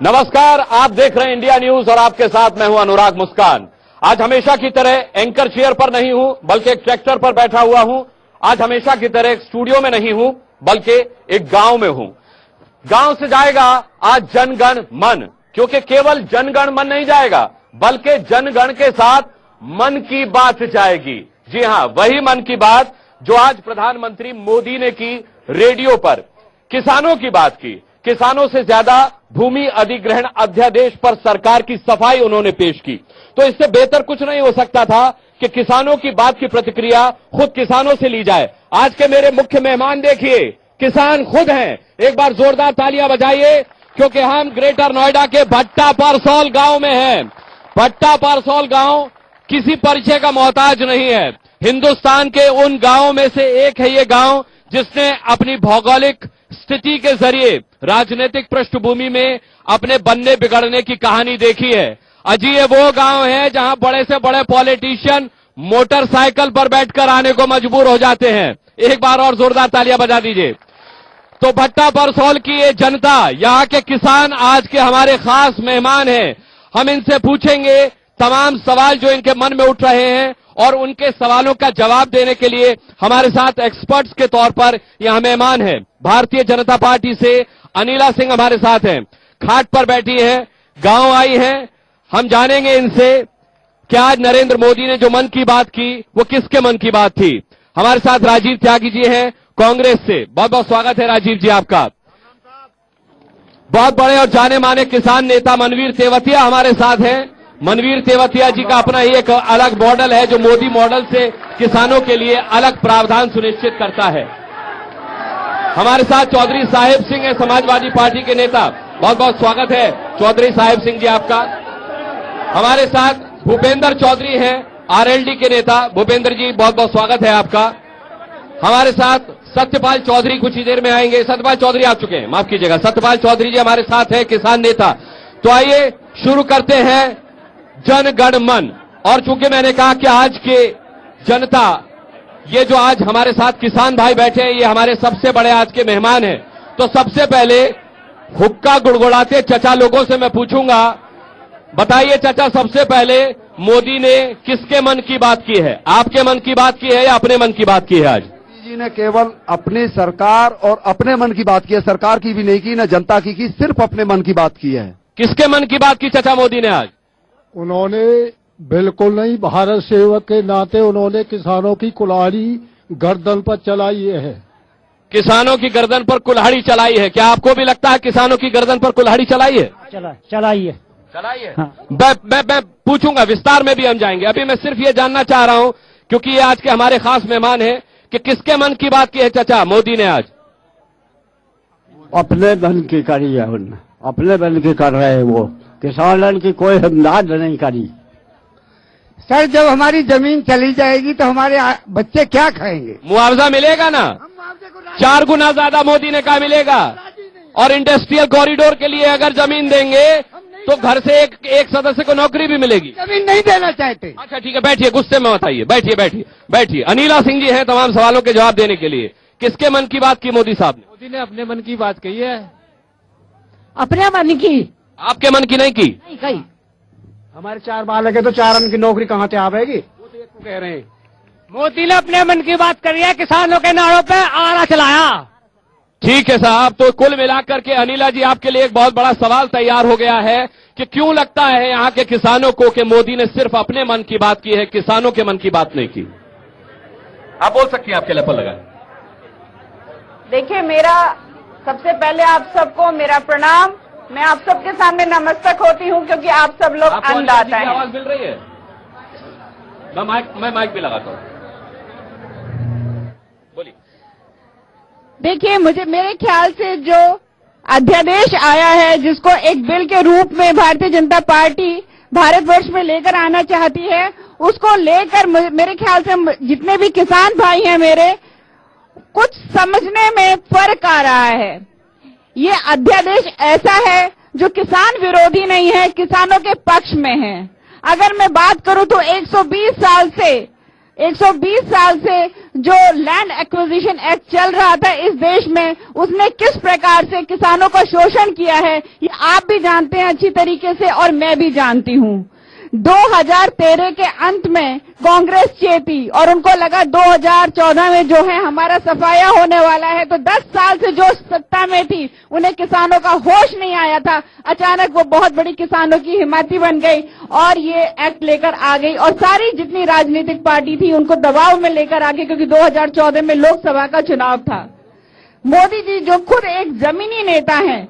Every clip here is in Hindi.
नमस्कार, आप देख रहे हैं इंडिया न्यूज और आपके साथ मैं हूं अनुराग मुस्कान। आज हमेशा की तरह एंकर चेयर पर नहीं हूं बल्कि एक ट्रैक्टर पर बैठा हुआ हूं। आज हमेशा की तरह एक स्टूडियो में नहीं हूं बल्कि एक गांव में हूं। गांव से जाएगा आज जनगण मन, क्योंकि केवल जनगण मन नहीं जाएगा बल्कि जनगण के साथ मन की बात जाएगी। जी हां, वही मन की बात जो आज प्रधानमंत्री मोदी ने की रेडियो पर। किसानों की बात की, किसानों से ज्यादा भूमि अधिग्रहण अध्यादेश पर सरकार की सफाई उन्होंने पेश की। तो इससे बेहतर कुछ नहीं हो सकता था कि किसानों की बात की प्रतिक्रिया खुद किसानों से ली जाए। आज के मेरे मुख्य मेहमान देखिए, किसान खुद हैं। एक बार जोरदार तालियां बजाइए, क्योंकि हम ग्रेटर नोएडा के भट्टा परसौल गांव में हैं। भट्टा परसौल गांव किसी परिचय का मोहताज नहीं है। हिंदुस्तान के उन गांवों में से एक है ये गांव जिसने अपनी भौगोलिक स्थिति के जरिए राजनीतिक पृष्ठभूमि में अपने बनने बिगड़ने की कहानी देखी है। अजी ये वो गांव है जहां बड़े से बड़े पॉलिटिशियन मोटरसाइकिल पर बैठकर आने को मजबूर हो जाते हैं। एक बार और जोरदार तालियां बजा दीजिए। तो भट्टा परसौल की ये जनता, यहाँ के किसान आज के हमारे खास मेहमान हैं। हम इनसे पूछेंगे तमाम सवाल जो इनके मन में उठ रहे हैं और उनके सवालों का जवाब देने के लिए हमारे साथ एक्सपर्ट्स के तौर पर यहां मेहमान हैं। भारतीय जनता पार्टी से अनिला सिंह हमारे साथ हैं, खाट पर बैठी हैं, गांव आई हैं। हम जानेंगे इनसे कि आज नरेंद्र मोदी ने जो मन की बात की वो किसके मन की बात थी। हमारे साथ राजीव त्यागी जी हैं कांग्रेस से। बहुत बहुत स्वागत है राजीव जी आपका। बहुत बड़े और जाने माने किसान नेता मनवीर तेवतिया हमारे साथ हैं। मनवीर तेवतिया जी का अपना ही एक अलग मॉडल है जो मोदी मॉडल से किसानों के लिए अलग प्रावधान सुनिश्चित करता है। हमारे साथ चौधरी साहिब सिंह है, समाजवादी पार्टी के नेता। बहुत बहुत स्वागत है चौधरी साहिब सिंह जी आपका। हमारे साथ भूपेंद्र चौधरी हैं, आरएलडी के नेता। भूपेंद्र जी बहुत बहुत स्वागत है आपका। हमारे साथ सत्यपाल चौधरी कुछ ही देर में आएंगे। सत्यपाल चौधरी आ चुके हैं, माफ कीजिएगा। सत्यपाल चौधरी जी हमारे साथ है, किसान नेता। तो आइए शुरू करते हैं जनगण मन। और चूंकि मैंने कहा कि आज के जनता, ये जो आज हमारे साथ किसान भाई बैठे हैं, ये हमारे सबसे बड़े आज के मेहमान हैं। तो सबसे पहले हुक्का गुड़गुड़ाते चचा लोगों से मैं पूछूंगा, बताइए चचा, सबसे पहले मोदी ने किसके मन की बात की है? आपके मन की बात की है या अपने मन की बात की है? आज जी ने केवल अपनी सरकार और अपने मन की बात की है, सरकार की भी नहीं की, न जनता की, सिर्फ अपने मन की बात की है। किसके मन की बात की चचा मोदी ने आज? उन्होंने बिल्कुल नहीं, भारत सेवक के नाते उन्होंने किसानों की कुल्हाड़ी गर्दन पर चलाई है। किसानों की गर्दन पर कुल्हाड़ी चलाई है। क्या आपको भी लगता है किसानों की गर्दन पर कुल्हाड़ी चलाई है? चलाई है। हाँ। मैं पूछूंगा, विस्तार में भी हम जाएंगे। अभी मैं सिर्फ ये जानना चाह रहा हूं, क्योंकि ये आज के हमारे खास मेहमान हैं, कि किसके मन की बात की है चचा मोदी ने आज? अपने मन की करी है, उन्होंने अपने मन की कर रहे हैं। वो किसानों की कोई हमदर्द नहीं करी। सर, जब हमारी जमीन चली जाएगी तो हमारे बच्चे क्या खाएंगे? मुआवजा मिलेगा ना? 4 गुना ज्यादा मोदी ने कहा मिलेगा। और इंडस्ट्रियल कॉरिडोर के लिए अगर जमीन देंगे तो घर से एक सदस्य को नौकरी भी मिलेगी। जमीन नहीं देना चाहते। अच्छा ठीक है, बैठिए, गुस्से में मत आइए, बैठिए बैठिए बैठिए। अनिला सिंह जी हैं तमाम सवालों के जवाब देने के लिए। किसके मन की बात की मोदी साहब ने? मोदी ने अपने मन की बात कही है। अपने मन की? आपके मन की नहीं की? नहीं कही। हमारे 4 बालक है तो 4 रन की नौकरी कहाँ से आवेगी? वो तो एक को कह रहे हैं। मोदी ने अपने मन की बात करी है, किसानों के नाड़ों पे आरा चलाया। ठीक है साहब, तो कुल मिलाकर के अनिला जी आपके लिए एक बहुत बड़ा सवाल तैयार हो गया है कि क्यों लगता है यहाँ के किसानों को कि मोदी ने सिर्फ अपने मन की बात की है, किसानों के मन की बात नहीं की? आप बोल सकती हैं, आपके लेपल लगा। देखिए, मेरा सबसे पहले आप सबको मेरा प्रणाम। मैं आप सबके सामने नमस्तक होती हूँ क्योंकि आप सब लोग अन्नदाता हैं। आवाज मिल रही है? मैं माइक भी लगाता हूँ, बोलिए। देखिए, मेरे ख्याल से जो अध्यादेश आया है, जिसको एक बिल के रूप में भारतीय जनता पार्टी भारतवर्ष में लेकर आना चाहती है, उसको लेकर मेरे ख्याल से जितने भी किसान भाई हैं मेरे, कुछ समझने में फर्क आ रहा है। ये अध्यादेश ऐसा है जो किसान विरोधी नहीं है, किसानों के पक्ष में है। अगर मैं बात करूं तो 120 साल से जो लैंड एक्विजिशन एक्ट चल रहा था इस देश में, उसने किस प्रकार से किसानों का शोषण किया है ये आप भी जानते हैं अच्छी तरीके से और मैं भी जानती हूं। 2013 के अंत में कांग्रेस चेती और उनको लगा 2014 में जो है हमारा सफाया होने वाला है, तो 10 साल से जो सत्ता में थी उन्हें किसानों का होश नहीं आया था। अचानक वो बहुत बड़ी किसानों की हिमायती बन गई और ये एक्ट लेकर आ गई और सारी जितनी राजनीतिक पार्टी थी उनको दबाव में लेकर आ गई, क्योंकि 2014 में लोकसभा का चुनाव था। मोदी जी जो खुद एक जमीनी नेता हैं,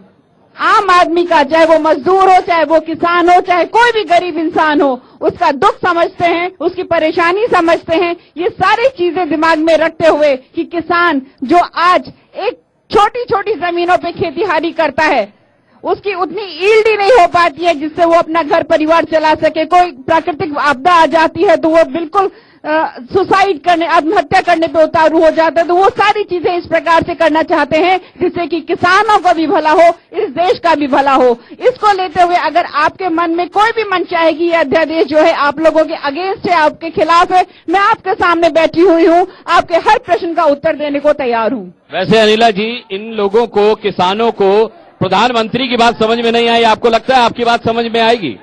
आम आदमी का, चाहे वो मजदूर हो, चाहे वो किसान हो, चाहे कोई भी गरीब इंसान हो, उसका दुख समझते हैं, उसकी परेशानी समझते हैं। ये सारी चीजें दिमाग में रखते हुए कि किसान जो आज एक छोटी छोटी जमीनों पे खेतीहारी करता है, उसकी उतनी ईल्ड ही नहीं हो पाती है जिससे वो अपना घर परिवार चला सके। कोई प्राकृतिक आपदा आ जाती है तो वो बिल्कुल सुसाइड करने, आत्महत्या करने पे उतारू हो जाता है। तो वो सारी चीजें इस प्रकार से करना चाहते हैं जिससे कि किसानों का भी भला हो, इस देश का भी भला हो। इसको लेते हुए अगर आपके मन में कोई भी मन चाहे कि यह अध्यादेश जो है आप लोगों के अगेंस्ट है, आपके खिलाफ है, मैं आपके सामने बैठी हुई हूँ, आपके हर प्रश्न का उत्तर देने को तैयार हूँ। वैसे अनिला जी, इन लोगों को, किसानों को प्रधानमंत्री की बात समझ में नहीं आई, आपको लगता है आपकी बात समझ में आएगी?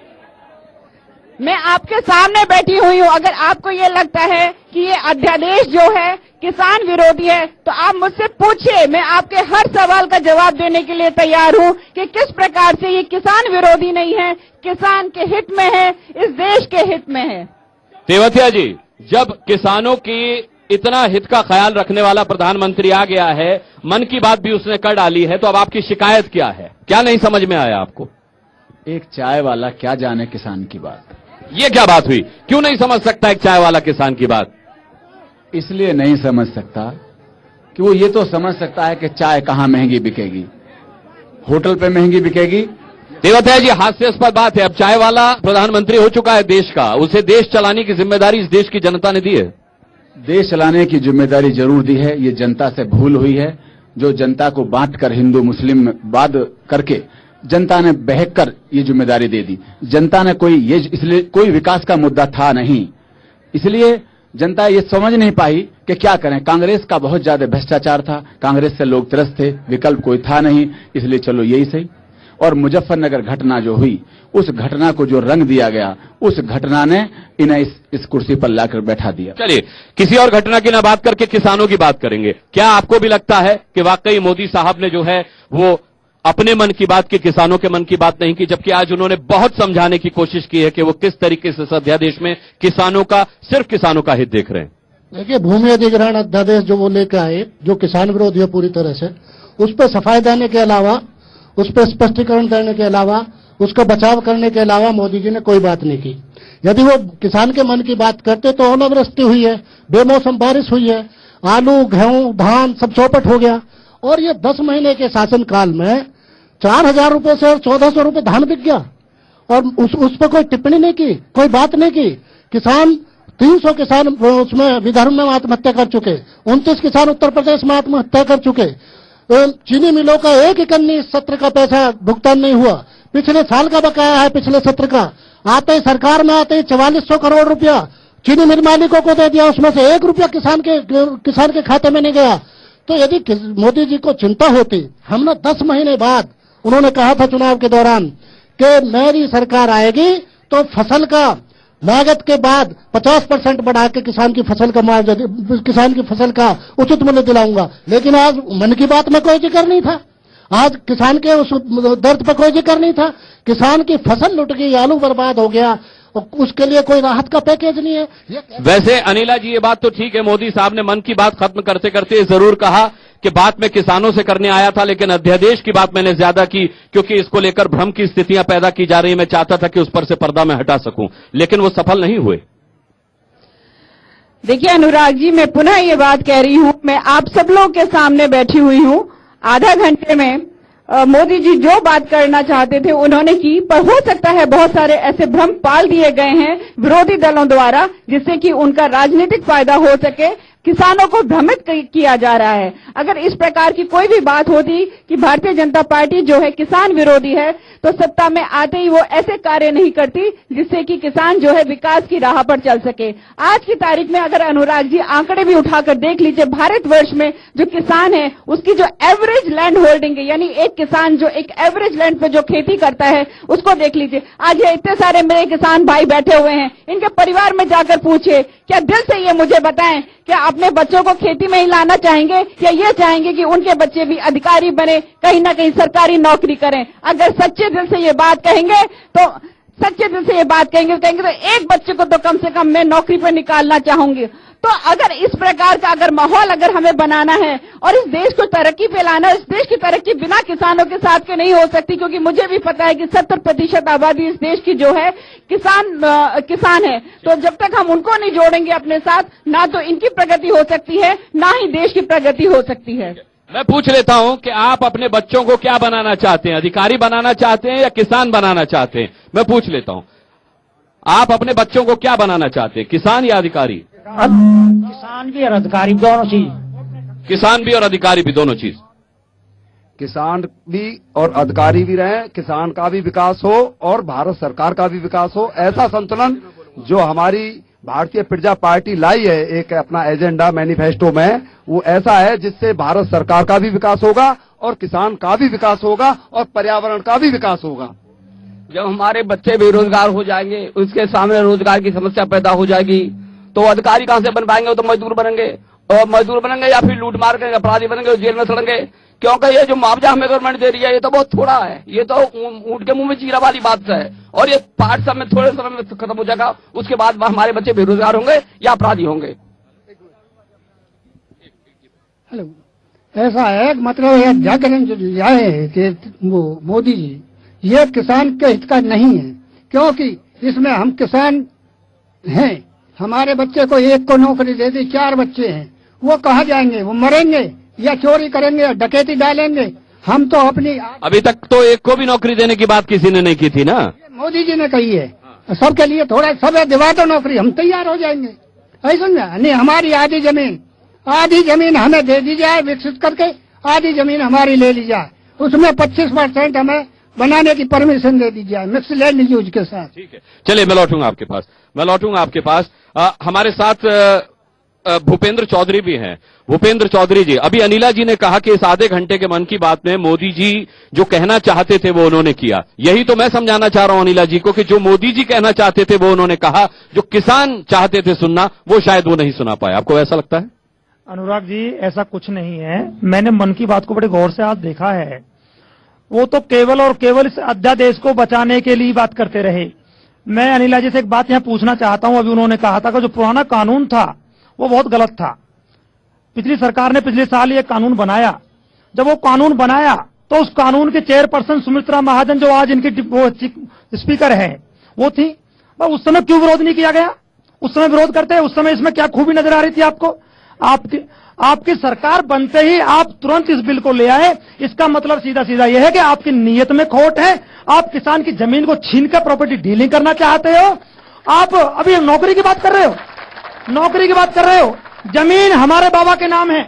मैं आपके सामने बैठी हुई हूँ। अगर आपको ये लगता है कि ये अध्यादेश जो है किसान विरोधी है तो आप मुझसे पूछिए, मैं आपके हर सवाल का जवाब देने के लिए तैयार हूँ कि किस प्रकार से ये किसान विरोधी नहीं है, किसान के हित में है, इस देश के हित में है। तेवतिया जी, जब किसानों की इतना हित का ख्याल रखने वाला प्रधानमंत्री आ गया है, मन की बात भी उसने कर डाली है, तो अब आपकी शिकायत क्या है? क्या नहीं समझ में आया आपको? एक चाय वाला क्या जाने किसान की बात। ये क्या बात हुई? क्यों नहीं समझ सकता एक चाय वाला किसान की बात? इसलिए नहीं समझ सकता कि वो ये तो समझ सकता है कि चाय कहां महंगी बिकेगी, होटल पे महंगी बिकेगी। तेवतिया जी, हास्यास्पद बात है, अब चाय वाला प्रधानमंत्री हो चुका है देश का, उसे देश चलाने की जिम्मेदारी इस देश की जनता ने दी है। देश चलाने की जिम्मेदारी जरूर दी है, ये जनता से भूल हुई है। जो जनता को बांटकर हिंदू मुस्लिम वाद करके जनता ने बहक कर ये जिम्मेदारी दे दी। जनता ने इसलिए कोई विकास का मुद्दा था नहीं, इसलिए जनता ये समझ नहीं पाई कि क्या करें। कांग्रेस का बहुत ज्यादा भ्रष्टाचार था, कांग्रेस से लोग त्रस्त थे, विकल्प कोई था नहीं, इसलिए चलो यही सही। और मुजफ्फरनगर घटना जो हुई, उस घटना को जो रंग दिया गया, उस घटना ने इन्हें इस कुर्सी पर लाकर बैठा दिया। चलिए, किसी और घटना की ना बात करके किसानों की बात करेंगे। क्या आपको भी लगता है कि वाकई मोदी साहब ने जो है वो अपने मन की बात की, किसानों के मन की बात नहीं की, जबकि आज उन्होंने बहुत समझाने की कोशिश की है कि वो किस तरीके से इस अध्यादेश में किसानों का, सिर्फ किसानों का हित देख रहे हैं? देखिए, भूमि अधिग्रहण अध्यादेश जो वो लेकर आए, जो किसान विरोधी है पूरी तरह से, उस पर सफाई देने के अलावा, उस पर स्पष्टीकरण देने के अलावा, उसका बचाव करने के अलावा मोदी जी ने कोई बात नहीं की। यदि वो किसान के मन की बात करते तो ओलावृष्टि हुई है, बेमौसम बारिश हुई है, आलू, गेहूं, धान सब चौपट हो गया। और ये 10 महीने के शासनकाल में 4,000 रुपए से 1,400 रुपए धान बिक गया और उस पर कोई टिप्पणी नहीं की, कोई बात नहीं की। किसान 300 किसान उसमें विदर्भ में आत्महत्या कर चुके, 29 किसान उत्तर प्रदेश में आत्महत्या कर चुके। चीनी मिलों का एक इकन्नी इस सत्र का पैसा भुगतान नहीं हुआ, पिछले साल का बकाया है, पिछले सत्र का आते ही सरकार में आते ही 4400 करोड़ रुपया चीनी मिल मालिकों को दे दिया, उसमें से 1 रुपया किसान के खाते में नहीं गया। तो यदि मोदी जी को चिंता होती, हमने 10 महीने बाद उन्होंने कहा था चुनाव के दौरान कि मेरी सरकार आएगी तो फसल का लागत के बाद 50% बढ़ा के किसान की फसल का मुआवजा, किसान की फसल का उचित मूल्य दिलाऊंगा। लेकिन आज मन की बात में कोई जिक्र नहीं था, आज किसान के उस दर्द पर कोई जिक्र नहीं था। किसान की फसल लुट गई, आलू बर्बाद हो गया, उसके लिए कोई राहत का पैकेज नहीं है। वैसे अनिला जी, ये बात तो ठीक है, मोदी साहब ने मन की बात खत्म करते करते जरूर कहा कि बात मैं किसानों से करने आया था, लेकिन अध्यादेश की बात मैंने ज्यादा की क्योंकि इसको लेकर भ्रम की स्थितियां पैदा की जा रही है। मैं चाहता था कि उस पर से पर्दा मैं हटा सकूं, लेकिन वो सफल नहीं हुए। देखिए अनुराग जी, मैं पुनः ये बात कह रही हूं, मैं आप सब लोग के सामने बैठी हुई हूं। आधा घंटे में मोदी जी जो बात करना चाहते थे उन्होंने की, पर हो सकता है बहुत सारे ऐसे भ्रम पाल दिए गए हैं विरोधी दलों द्वारा जिससे कि उनका राजनीतिक फायदा हो सके। किसानों को भ्रमित किया जा रहा है। अगर इस प्रकार की कोई भी बात होती कि भारतीय जनता पार्टी जो है किसान विरोधी है, तो सत्ता में आते ही वो ऐसे कार्य नहीं करती जिससे कि किसान जो है विकास की राह पर चल सके। आज की तारीख में अगर अनुराग जी आंकड़े भी उठाकर देख लीजिए, भारतवर्ष में जो किसान है उसकी जो एवरेज लैंड होल्डिंग है, यानी एक किसान जो एक एवरेज लैंड पे जो खेती करता है उसको देख लीजिए। आज ये इतने सारे मेरे किसान भाई बैठे हुए हैं, इनके परिवार में जाकर पूछिए, क्या दिल से ये मुझे बताएं क्या अपने बच्चों को खेती में ही लाना चाहेंगे या ये चाहेंगे कि उनके बच्चे भी अधिकारी बने, कहीं ना कहीं सरकारी नौकरी करें? अगर सच्चे दिल से ये बात कहेंगे तो एक बच्चे को तो कम से कम मैं नौकरी पर निकालना चाहूंगी। तो अगर इस प्रकार का अगर माहौल अगर हमें बनाना है और इस देश को तरक्की पे लाना है, इस देश की तरक्की बिना किसानों के साथ के नहीं हो सकती, क्योंकि मुझे भी पता है कि 70% आबादी इस देश की जो है किसान है। तो जब तक हम उनको नहीं जोड़ेंगे अपने साथ, ना तो इनकी प्रगति हो सकती है, ना ही देश की प्रगति हो सकती है। मैं पूछ लेता हूं कि आप अपने बच्चों को क्या बनाना चाहते हैं, अधिकारी बनाना चाहते हैं या किसान बनाना चाहते हैं? मैं पूछ लेता हूं, आप अपने बच्चों को क्या बनाना चाहते हैं, किसान या अधिकारी? किसान भी और अधिकारी दोनों चीज। किसान भी और अधिकारी भी दोनों चीज। किसान भी और अधिकारी भी रहे, किसान का भी विकास हो और भारत सरकार का भी विकास हो। ऐसा संतुलन जो हमारी भारतीय प्रजा पार्टी लाई है एक अपना एजेंडा मैनिफेस्टो में, वो ऐसा है जिससे भारत सरकार का भी विकास होगा और किसान का भी विकास होगा और पर्यावरण का भी विकास होगा। जब हमारे बच्चे बेरोजगार हो जाएंगे, उसके सामने रोजगार की समस्या पैदा हो जाएगी, तो अधिकारी कहां से बन पाएंगे? वो तो मजदूर बनेंगे, और मजदूर बनेंगे या फिर लूट मार के अपराधी बनेंगे, जेल में सड़ेंगे। क्योंकि ये जो मुआवजा हमें गवर्नमेंट दे रही है ये तो बहुत थोड़ा है, ये तो ऊंट के मुंह में चीरा वाली बात है, और ये पार्ट समय थोड़े समय में खत्म हो जाएगा। उसके बाद हमारे बच्चे बेरोजगार होंगे या अपराधी होंगे। हेलो, ऐसा है मतलब ये जागरण जो आए हैं कि वो मोदी जी, ये किसान के हित का नहीं है, क्योंकि इसमें हम किसान हैं। हमारे बच्चे को एक को नौकरी दे दी, 4 बच्चे हैं, वो कहाँ जाएंगे? वो मरेंगे या चोरी करेंगे या डकैती डालेंगे? हम तो अपनी अभी तक तो एक को भी नौकरी देने की बात किसी ने नहीं की थी ना, मोदी जी ने कही है। सबके लिए थोड़ा सब दिवा दो नौकरी, हम तैयार हो जाएंगे। ऐसा नहीं, हमारी आधी जमीन हमें दे दी जाए विकसित करके, आधी जमीन हमारी ले ली जाए, उसमें 25% हमें बनाने की परमिशन दे दी जाए मिक्स लैंड यूज के साथ। ठीक है, चलिए मैं लौटूंगा आपके पास। हमारे साथ भूपेंद्र चौधरी भी हैं। भूपेंद्र चौधरी जी, अभी अनिला जी ने कहा कि इस आधे घंटे के मन की बात में मोदी जी जो कहना चाहते थे वो उन्होंने किया। यही तो मैं समझाना चाह रहा हूं अनिला जी को कि जो मोदी जी कहना चाहते थे वो उन्होंने कहा, जो किसान चाहते थे सुनना वो शायद वो नहीं सुना पाए। आपको ऐसा लगता है? अनुराग जी, ऐसा कुछ नहीं है। मैंने मन की बात को बड़े गौर से आज देखा है। वो तो केवल और केवल इस अध्यादेश को बचाने के लिए बात करते रहे। मैं अनिला जी से एक बात यहाँ पूछना चाहता हूँ। अभी उन्होंने कहा था कि जो पुराना कानून था वो बहुत गलत था। पिछली सरकार ने पिछले साल ये कानून बनाया। जब वो कानून बनाया तो उस कानून के चेयरपर्सन सुमित्रा महाजन जो आज इनकी स्पीकर है वो थी। उस समय क्यों विरोध नहीं किया गया? उस समय विरोध करते, उस समय इसमें क्या खूबी नजर आ रही थी आपको? आपकी सरकार बनते ही आप तुरंत इस बिल को ले आए। इसका मतलब सीधा सीधा यह है कि आपकी नीयत में खोट है। आप किसान की जमीन को छीनकर प्रॉपर्टी डीलिंग करना चाहते हो। आप अभी नौकरी की बात कर रहे हो। जमीन हमारे बाबा के नाम है,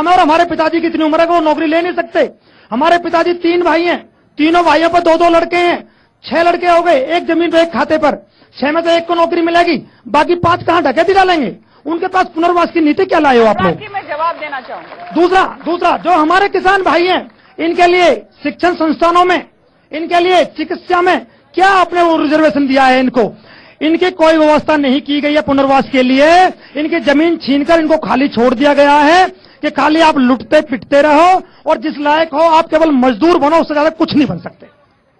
और हमारे पिताजी की इतनी उम्र है कि वो नौकरी ले नहीं सकते। हमारे पिताजी 3 भाई हैं, तीनों भाइयों पर 2-2 लड़के हैं, 6 लड़के हो गए, एक जमीन पे एक खाते पर। 6 में से 1 को नौकरी मिलेगी, बाकी 5 कहां डकैती डालेंगे? उनके पास पुनर्वास की नीति क्या लाए हो आप लोग? मैं जवाब देना चाहूंगा। दूसरा जो हमारे किसान भाई हैं, इनके लिए शिक्षण संस्थानों में, इनके लिए चिकित्सा में क्या आपने वो रिजर्वेशन दिया है? इनकी कोई व्यवस्था नहीं की गई है पुनर्वास के लिए। इनकी जमीन छीनकर इनको खाली छोड़ दिया गया है कि खाली आप लुटते पिटते रहो और जिस लायक हो आप केवल मजदूर बनो, उससे ज्यादा कुछ नहीं बन सकते।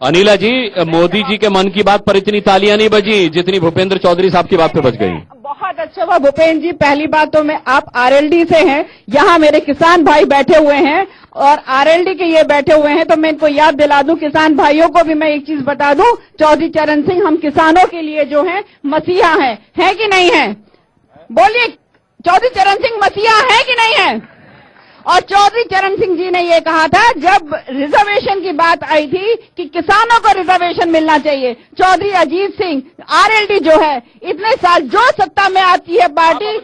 अनिला जी, मोदी जी के मन की बात पर इतनी तालियां नहीं बजी जितनी भूपेंद्र चौधरी साहब की बात पे बज गई। बहुत अच्छा हुआ भूपेंद्र जी। पहली बात तो आप आरएलडी से हैं, यहाँ मेरे किसान भाई बैठे हुए हैं और आरएलडी के ये बैठे हुए हैं, तो मैं इनको याद दिला दूं, किसान भाइयों को भी मैं एक चीज बता दूं, चौधरी चरण सिंह हम किसानों के लिए जो है मसीहा है कि नहीं है? बोलिए, चौधरी चरण सिंह मसीहा है कि नहीं है? और चौधरी चरण सिंह जी ने ये कहा था जब रिजर्वेशन की बात आई थी कि किसानों को रिजर्वेशन मिलना चाहिए। चौधरी अजीत सिंह आरएलडी जो है इतने साल जो सत्ता में आती है पार्टी,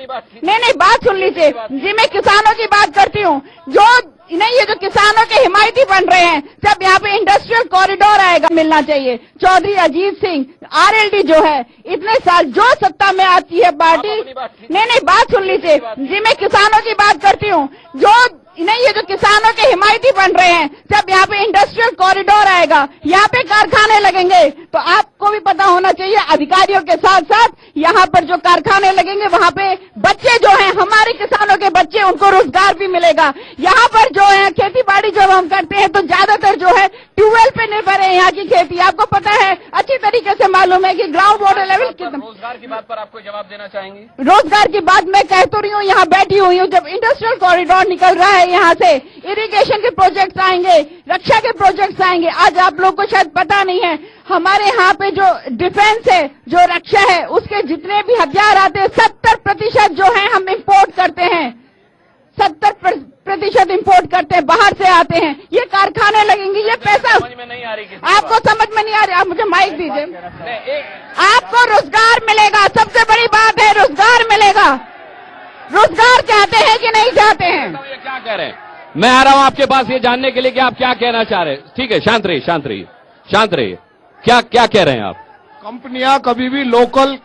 नहीं बात सुन लीजिए जी, मैं किसानों की बात करती हूँ। जो नहीं, ये जो किसानों के हिमायती बन रहे हैं, जब यहाँ पे इंडस्ट्रियल कॉरिडोर आएगा मिलना चाहिए। चौधरी अजीत सिंह आरएलडी जो है इतने साल जो सत्ता में आती है पार्टी, नहीं बात सुन लीजिए जी, मैं किसानों की बात करती हूँ। जो नहीं, ये जो किसानों के हिमायती बन रहे हैं, जब यहाँ पे इंडस्ट्रियल कॉरिडोर आएगा, यहाँ पे कारखाने लगेंगे, तो आपको भी पता होना चाहिए अधिकारियों के साथ साथ यहाँ पर जो कारखाने लगेंगे वहाँ पे बच्चे जो हैं, हमारे किसानों के बच्चे, उनको रोजगार भी मिलेगा। यहाँ पर जो है खेती बाड़ी जब हम करते हैं तो ज्यादातर जो है ट्यूबवेल पे निर्भर है यहाँ की खेती। आपको पता है, अच्छी तरीके से मालूम है कि ग्राउंड वाटर लेवल कितना। रोजगार की बात पर आपको जवाब देना चाहेंगे? रोजगार की बात मैं कह तो रही हूँ, यहाँ बैठी हुई हूँ। जब इंडस्ट्रियल कॉरिडोर निकल रहा है यहाँ से, इरिगेशन के प्रोजेक्ट्स आएंगे, रक्षा के प्रोजेक्ट्स आएंगे। आज आप लोग को शायद पता नहीं है, हमारे यहाँ पे जो डिफेंस है, जो रक्षा है, उसके जितने भी हथियार आते हैं 70% जो है हम इंपोर्ट करते हैं। 70% इंपोर्ट करते हैं, बाहर से आते हैं। ये कारखाने लगेंगे, ये पैसा समझ में नहीं आ रही। आपको समझ में नहीं आ रही? आप मुझे माइक दीजिए। आपको रोजगार मिलेगा, सबसे बड़ी बात है रोजगार मिलेगा। रोजगार चाहते हैं कि नहीं चाहते हैं? ये क्या कह रहे हैं? मैं आ रहा हूं आपके पास ये जानने के लिए कि आप क्या कहना चाह रहे हैं। ठीक है, शांत रहिए। क्या कह रहे हैं आप? कंपनियां कभी भी लोकल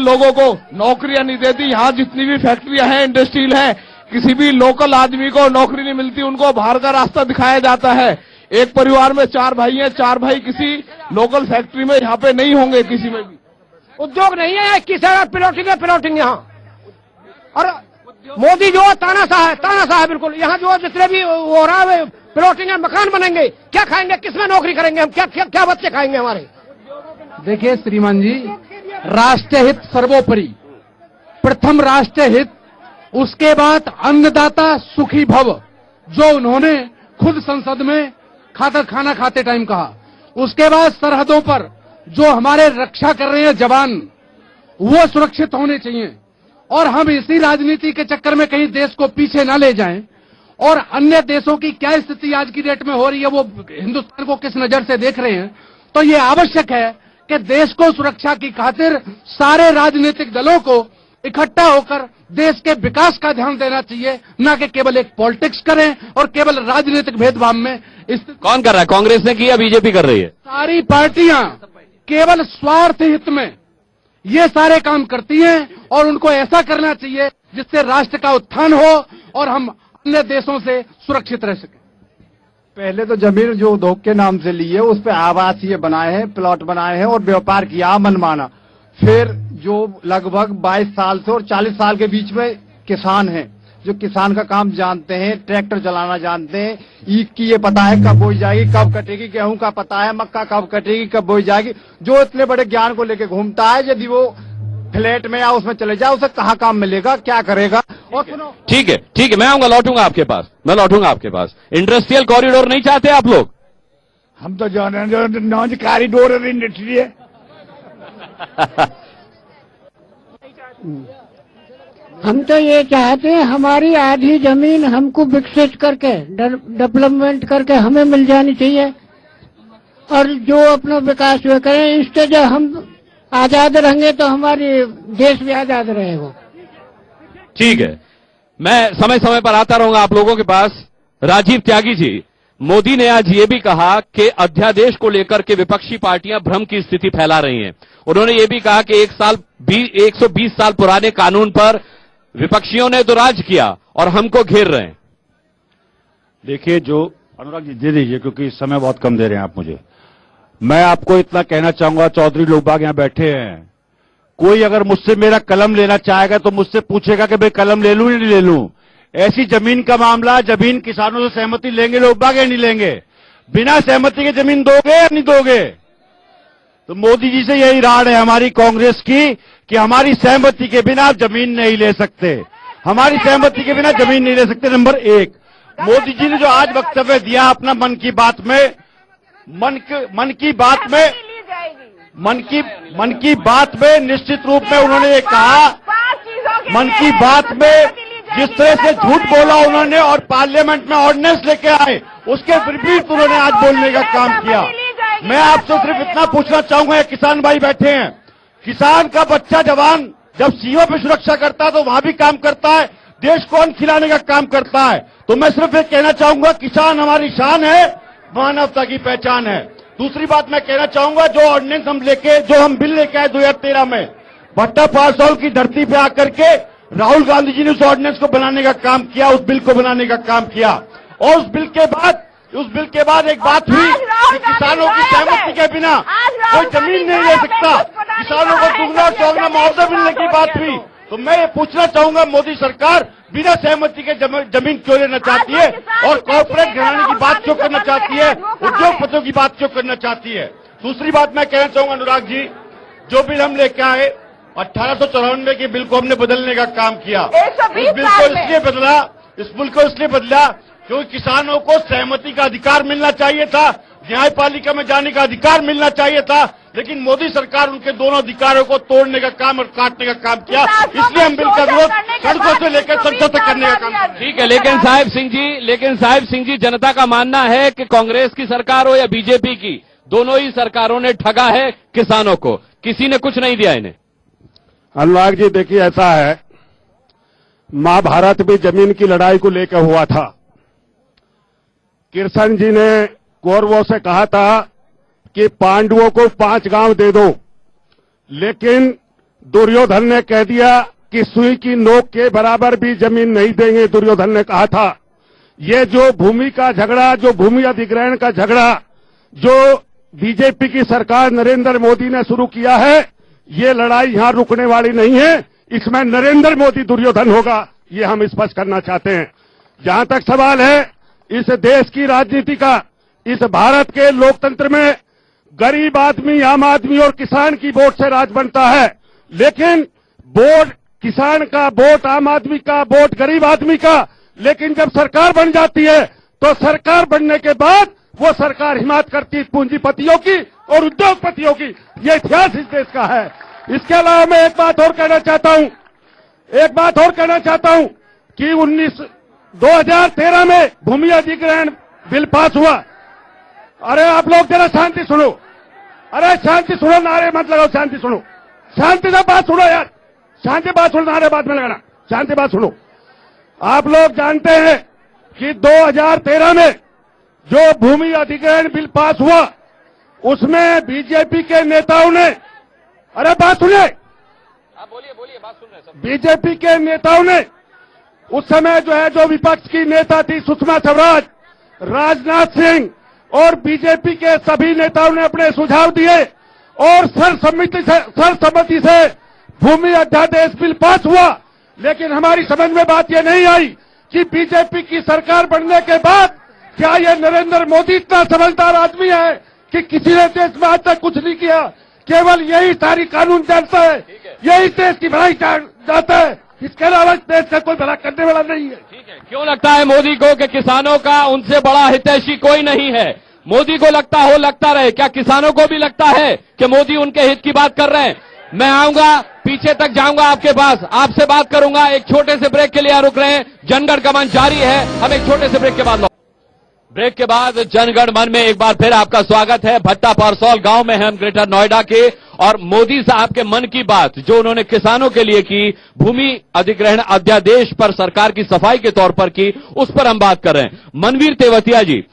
लोगों को नौकरियां नहीं देती। यहाँ जितनी भी फैक्ट्रियां हैं, इंडस्ट्रियल है, किसी भी लोकल आदमी को नौकरी नहीं मिलती, उनको बाहर का रास्ता दिखाया जाता है। एक परिवार में 4 भाई हैं, 4 भाई किसी लोकल फैक्ट्री में यहाँ पे नहीं होंगे, किसी में भी उद्योग नहीं है। किसान प्लॉटिंग यहाँ, और मोदी जो तानाशाह है बिल्कुल। यहाँ जो जितने भी हो रहा है प्लॉटिंग है, मकान बनेंगे, क्या खाएंगे, किसमें नौकरी करेंगे हम, क्या बच्चे खाएंगे हमारे? देखिए श्रीमान जी, राष्ट्रहित सर्वोपरि, प्रथम राष्ट्रहित, उसके बाद अन्नदाता सुखी भव, जो उन्होंने खुद संसद में खाना खाते टाइम कहा। उसके बाद सरहदों पर जो हमारे रक्षा कर रहे हैं जवान, वो सुरक्षित होने चाहिए, और हम इसी राजनीति के चक्कर में कहीं देश को पीछे न ले जाएं। और अन्य देशों की क्या स्थिति आज की डेट में हो रही है, वो हिंदुस्तान को किस नजर से देख रहे हैं, तो ये आवश्यक है कि देश को सुरक्षा की खातिर सारे राजनीतिक दलों को इकट्ठा होकर देश के विकास का ध्यान देना चाहिए, न कि केवल एक पॉलिटिक्स करें और केवल राजनीतिक भेदभाव में। कौन कर रहा है? कांग्रेस ने की या बीजेपी कर रही है? सारी पार्टियां केवल स्वार्थ हित में ये सारे काम करती हैं, और उनको ऐसा करना चाहिए जिससे राष्ट्र का उत्थान हो और हम अन्य देशों से सुरक्षित रह सकें। पहले तो जमीन जो उद्योग के नाम से ली है, उस पे आवासीय बनाए हैं, प्लॉट बनाए हैं और व्यापार किया मनमाना। फिर जो लगभग 22 साल से और 40 साल के बीच में किसान हैं, जो किसान का काम जानते हैं, ट्रैक्टर चलाना जानते हैं, ईख की ये पता है कब बोई जाएगी, कब कटेगी, गेहूं का पता है, मक्का कब कटेगी, कब बोई जाएगी। जो इतने बड़े ज्ञान को लेके घूमता है, यदि वो फ्लैट में या उसमें चले जाए, उसे कहाँ काम मिलेगा, क्या करेगा? और सुनो, ठीक है, मैं आऊंगा, लौटूंगा आपके पास। इंडस्ट्रियल कॉरिडोर नहीं चाहते आप लोग? हम तो जो नॉन कॉरिडोर इंडस्ट्री है। हम तो ये चाहते हैं हमारी आधी जमीन हमको विकसित करके, डेवलपमेंट करके हमें मिल जानी चाहिए, और जो अपना विकास वे करें। इससे जब हम आजाद रहेंगे तो हमारी देश भी आजाद रहेगा। ठीक है, मैं समय समय पर आता रहूंगा आप लोगों के पास। राजीव त्यागी जी, मोदी ने आज ये भी कहा कि अध्यादेश को लेकर के विपक्षी पार्टियां भ्रम की स्थिति फैला रही हैं। उन्होंने ये भी कहा कि 120 साल पुराने कानून पर विपक्षियों ने तो राज किया और हमको घेर रहे हैं। देखिए, जो अनुराग जी दे दीजिए, क्योंकि समय बहुत कम दे रहे हैं आप मुझे। मैं आपको इतना कहना चाहूंगा, चौधरी लोग बाग यहां बैठे हैं, कोई अगर मुझसे मेरा कलम लेना चाहेगा तो मुझसे पूछेगा कि भाई कलम ले लूं या नहीं ले लूं। ऐसी जमीन का मामला, जमीन किसानों से सहमति लेंगे लोग बाग या नहीं लेंगे? बिना सहमति के जमीन दोगे या नहीं दोगे? तो मोदी जी से यही राड है हमारी कांग्रेस की कि हमारी सहमति के बिना आप जमीन नहीं ले सकते, हमारी सहमति के बिना जमीन नहीं ले सकते। नंबर 1, मोदी जी ने जो आज वक्तव्य दिया अपना मन की बात में निश्चित रूप में उन्होंने ये कहा, मन की बात में जिस तरह से झूठ बोला उन्होंने और पार्लियामेंट में ऑर्डिनेंस लेके आए, उसके विपरीत उन्होंने आज बोलने का काम किया। मैं आपसे सिर्फ इतना पूछना चाहूंगा, ये किसान भाई बैठे हैं, किसान का बच्चा जवान जब सीमा पे सुरक्षा करता है तो वहां भी काम करता है, देश को अन्न खिलाने का काम करता है। तो मैं सिर्फ ये कहना चाहूंगा, किसान हमारी शान है, मानवता की पहचान है। दूसरी बात मैं कहना चाहूंगा, जो ऑर्डिनेंस हम बिल लेके आए 2013 में, भट्टा पारसौल की धरती पे आकर के राहुल गांधी जी ने उस ऑर्डिनेंस को बनाने का काम किया, उस बिल को बनाने का काम किया। और उस बिल के बाद एक बात हुई कि किसानों की सहमति के बिना कोई जमीन नहीं ले सकता, किसानों को दुगना चौगना मुआवजा मिलने की बात हुई। तो मैं ये पूछना चाहूंगा, मोदी सरकार बिना सहमति के जमीन क्यों लेना चाहती है और कॉर्पोरेट घराने की बात क्यों करना चाहती है, उद्योगपतियों की बात क्यों करना चाहती है। दूसरी बात मैं कहना चाहूंगा, अनुराग जी, जो बिल हम लेके आए 1894 के बिल को हमने बदलने का काम किया। इस बिल को इसलिए बदला क्योंकि किसानों को सहमति का अधिकार मिलना चाहिए था, न्यायपालिका में जाने का अधिकार मिलना चाहिए था, लेकिन मोदी सरकार उनके दोनों अधिकारों को तोड़ने का काम और काटने का काम किया। इसलिए हम बिल का विरोध सड़कों से लेकर संसद तक करने का काम। ठीक है, लेकिन साहिब सिंह जी, जनता का मानना है कि कांग्रेस की सरकार हो या बीजेपी की, दोनों ही सरकारों ने ठगा है किसानों को, किसी ने कुछ नहीं दिया इन्हें। अनुराग जी, देखिए ऐसा है, महाभारत भी जमीन की लड़ाई को लेकर हुआ था। कृष्ण जी ने कौरवों से कहा था कि पांडवों को 5 गांव दे दो, लेकिन दुर्योधन ने कह दिया कि सुई की नोक के बराबर भी जमीन नहीं देंगे। दुर्योधन ने कहा था, ये जो भूमि का झगड़ा, जो भूमि अधिग्रहण का झगड़ा जो बीजेपी की सरकार नरेंद्र मोदी ने शुरू किया है, ये लड़ाई यहां रुकने वाली नहीं है। इसमें नरेंद्र मोदी दुर्योधन होगा, ये हम स्पष्ट करना चाहते हैं। जहां तक सवाल है इस देश की राजनीति का, इस भारत के लोकतंत्र में गरीब आदमी, आम आदमी और किसान की वोट से राज बनता है, लेकिन वोट किसान का, वोट आम आदमी का, वोट गरीब आदमी का, लेकिन जब सरकार बन जाती है तो सरकार बनने के बाद वो सरकार हिमायत करती है पूंजीपतियों की और उद्योगपतियों की। ये इतिहास इस देश का है। इसके अलावा मैं एक बात और कहना चाहता हूं कि 2013 में भूमि अधिग्रहण बिल पास हुआ। अरे आप लोग जरा शांति सुनो, नारे मत लगाओ, शांति से बात सुनो यार, शांति बात सुनो, नारे बात में लगाना, शांति बात सुनो। आप लोग जानते हैं कि 2013 में जो भूमि अधिग्रहण बिल पास हुआ, उसमें बीजेपी के नेताओं ने, अरे बात सुनिए, बोलिए बात सुन रहे हैं। बीजेपी के नेताओं ने उस समय जो विपक्ष की नेता थी सुषमा स्वराज, राजनाथ सिंह और बीजेपी के सभी नेताओं ने अपने सुझाव दिए और सर्वसम्मति से भूमि अध्यादेश बिल पास हुआ। लेकिन हमारी समझ में बात यह नहीं आई कि बीजेपी की सरकार बनने के बाद क्या ये नरेंद्र मोदी इतना समझदार आदमी है कि किसी ने देश में आज तक कुछ नहीं किया, केवल यही सारी कानून जानता है, यही देश की भलाई जानता है, इसके अलावा देश का कोई भला करने वाला नहीं है। ठीक है, क्यों लगता है मोदी को कि किसानों का उनसे बड़ा हितैषी कोई नहीं है? मोदी को लगता रहे, क्या किसानों को भी लगता है कि मोदी उनके हित की बात कर रहे हैं? मैं आऊंगा, पीछे तक जाऊंगा आपके पास, आपसे बात करूंगा। एक छोटे से ब्रेक के लिए यहाँ रुक रहे हैं, जनगण गमन जारी है, हम एक छोटे से ब्रेक के बाद जनगण मन में एक बार फिर आपका स्वागत है। भट्टा पारसौल गांव में हम ग्रेटर नोएडा के, और मोदी साहब के मन की बात जो उन्होंने किसानों के लिए की, भूमि अधिग्रहण अध्यादेश पर सरकार की सफाई के तौर पर की, उस पर हम बात कर रहे हैं। मनवीर तेवतिया जी,